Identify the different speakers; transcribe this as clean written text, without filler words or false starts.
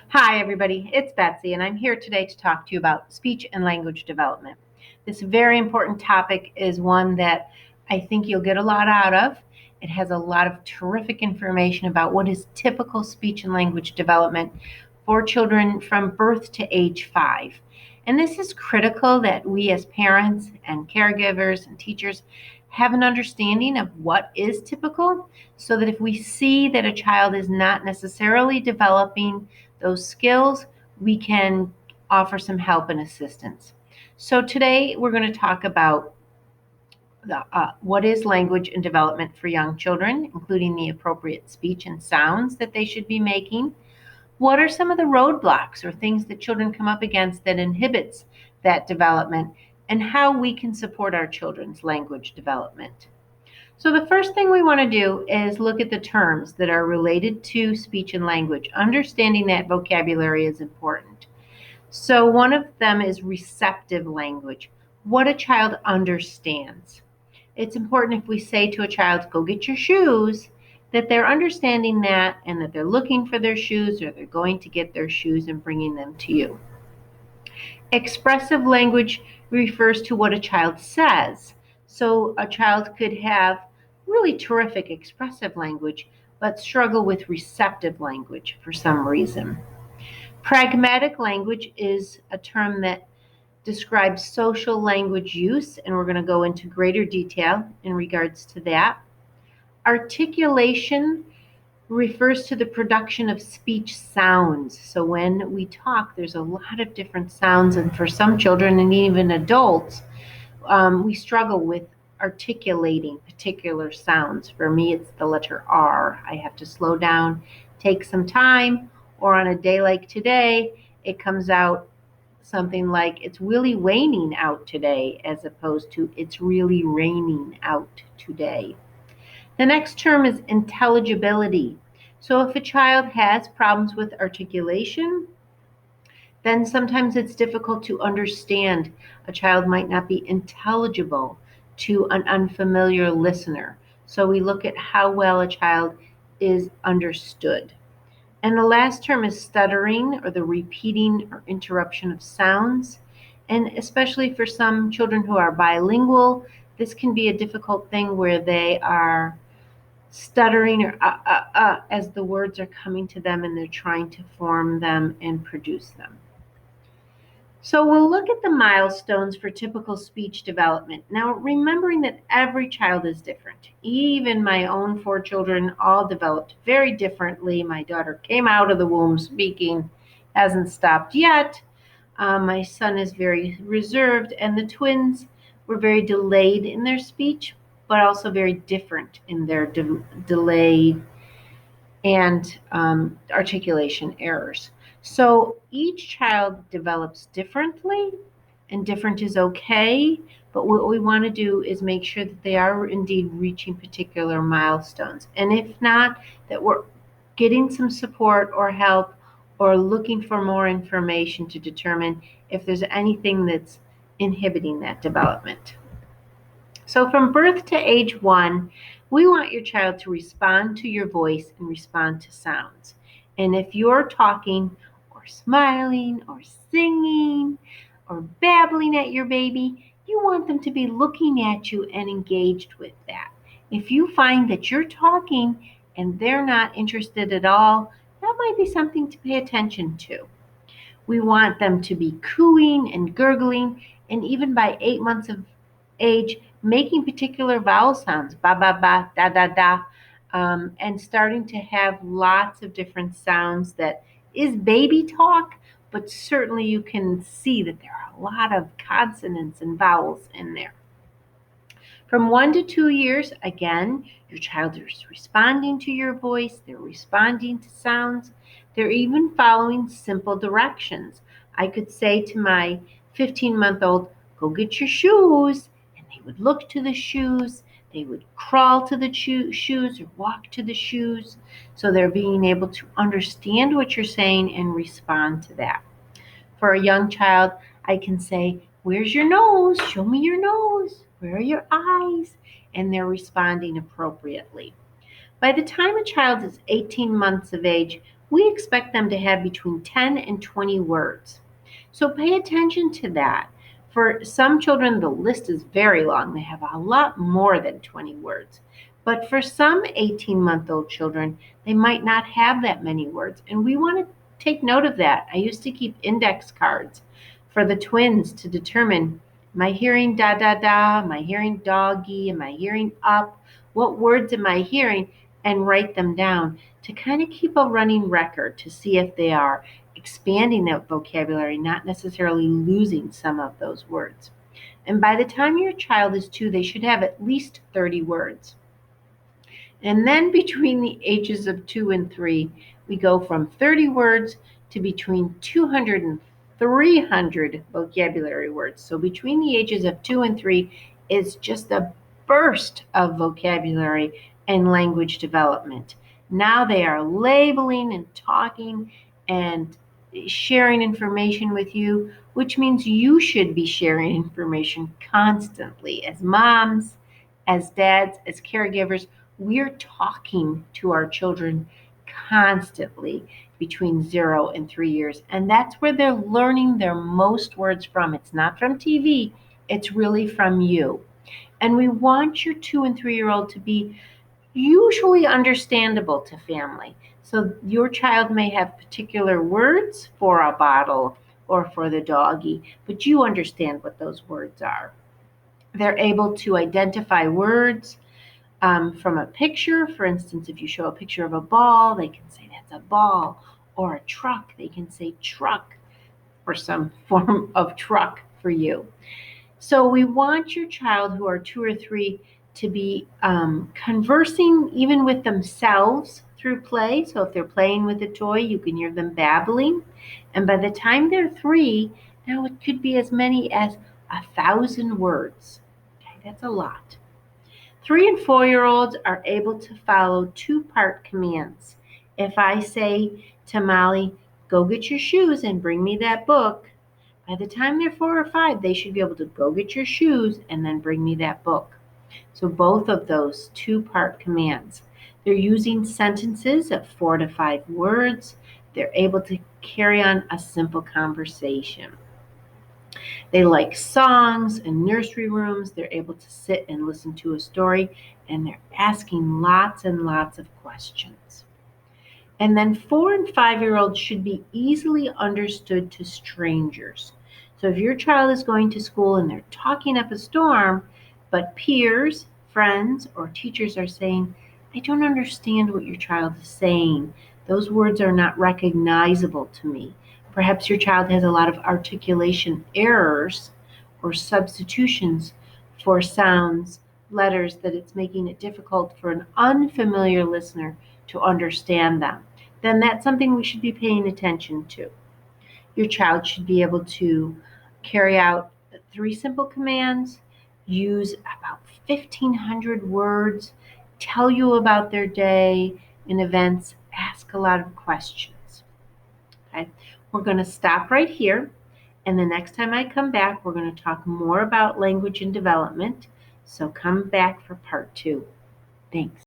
Speaker 1: Hi, everybody. It's Betsy, and I'm here today to talk to you about speech and language development. This very important topic is one that I think you'll get a lot out of. It has a lot of terrific information about what is typical speech and language development for children from birth to age 5. And this is critical that we, as parents and caregivers and teachers, have an understanding of what is typical so that if we see that a child is not necessarily developing those skills, we can offer some help and assistance. So today we're going to talk about what is language and development for young children, including the appropriate speech and sounds that they should be making. What are some of the roadblocks or things that children come up against that inhibits that development, and how we can support our children's language development? So the first thing we want to do is look at the terms that are related to speech and language. Understanding that vocabulary is important. So one of them is receptive language, what a child understands. It's important if we say to a child, go get your shoes, that they're understanding that and that they're looking for their shoes or they're going to get their shoes and bringing them to you. Expressive language refers to what a child says. So a child could have really terrific expressive language, but struggle with receptive language for some reason. Pragmatic language is a term that describes social language use, and we're going to go into greater detail in regards to that. Articulation refers to the production of speech sounds. So when we talk, there's a lot of different sounds, and for some children and even adults, we struggle with articulating particular sounds. For me, it's the letter R. I have to slow down, take some time, or on a day like today, it comes out something like it's really waning out today, as opposed to it's really raining out today. The next term is intelligibility. So if a child has problems with articulation, then sometimes it's difficult to understand. A child might not be intelligible to an unfamiliar listener. So we look at how well a child is understood. And the last term is stuttering, or the repeating or interruption of sounds. And especially for some children who are bilingual, this can be a difficult thing where they are stuttering or as the words are coming to them and they're trying to form them and produce them. So we'll look at the milestones for typical speech development. Now, remembering that every child is different. Even my own 4 children all developed very differently. My daughter came out of the womb speaking, hasn't stopped yet. My son is very reserved, and the twins were very delayed in their speech, but also very different in their delay and articulation errors. So each child develops differently, and different is okay. But what we want to do is make sure that they are indeed reaching particular milestones. And if not, that we're getting some support or help or looking for more information to determine if there's anything that's inhibiting that development. So from birth to age 1, we want your child to respond to your voice and respond to sounds. And if you're talking or smiling or singing or babbling at your baby, you want them to be looking at you and engaged with that. If you find that you're talking and they're not interested at all, that might be something to pay attention to. We want them to be cooing and gurgling, and even by 8 months of age, making particular vowel sounds, ba ba ba, da da da, and starting to have lots of different sounds that is baby talk, but certainly you can see that there are a lot of consonants and vowels in there. From 1 to 2 years, again, your child is responding to your voice, they're responding to sounds, they're even following simple directions. I could say to my 15-month-old, go get your shoes, and they would look to the shoes, they would crawl to the shoes or walk to the shoes. So they're being able to understand what you're saying and respond to that. For a young child, I can say, where's your nose? Show me your nose. Where are your eyes? And they're responding appropriately. By the time a child is 18 months of age, we expect them to have between 10 and 20 words. So pay attention to that. For some children, the list is very long. They have a lot more than 20 words. But for some 18-month-old children, they might not have that many words. And we want to take note of that. I used to keep index cards for the twins to determine, am I hearing da da da? Am I hearing doggy? Am I hearing up? What words am I hearing? And write them down to kind of keep a running record to see if they are expanding that vocabulary, not necessarily losing some of those words. And by the time your child is 2, they should have at least 30 words. And then between the ages of 2 and 3, we go from 30 words to between 200 and 300 vocabulary words. So between the ages of 2 and 3 is just a burst of vocabulary and language development. Now they are labeling and talking and sharing information with you, which means you should be sharing information constantly as moms, as dads, as caregivers. We're talking to our children constantly between 0 and 3 years. And that's where they're learning their most words from. It's not from TV, it's really from you. And we want your 2 and 3-year-old to be usually understandable to family. So your child may have particular words for a bottle or for the doggy, but you understand what those words are. They're able to identify words from a picture. For instance, if you show a picture of a ball, they can say that's a ball, or a truck, they can say truck, or some form of truck for you. So we want your child who are 2 or 3 to be conversing even with themselves through play. So if they're playing with a toy, you can hear them babbling. And by the time they're 3, now it could be as many as 1,000 words. Okay, that's a lot. 3 and 4-year-olds are able to follow 2-part commands. If I say to Molly, go get your shoes and bring me that book, by the time they're 4 or 5, they should be able to go get your shoes and then bring me that book. So both of those 2-part commands. They're using sentences of 4 to 5 words. They're able to carry on a simple conversation. They like songs and nursery rooms. They're able to sit and listen to a story, and they're asking lots and lots of questions. And then 4 and 5-year-olds should be easily understood to strangers. So if your child is going to school and they're talking up a storm, but peers, friends, or teachers are saying, I don't understand what your child is saying. Those words are not recognizable to me. Perhaps your child has a lot of articulation errors or substitutions for sounds, letters, that it's making it difficult for an unfamiliar listener to understand them. Then that's something we should be paying attention to. Your child should be able to carry out 3 simple commands, use about 1,500 words, tell you about their day and events, ask a lot of questions. Okay, we're going to stop right here. And the next time I come back, we're going to talk more about language and development. So come back for part 2. Thanks.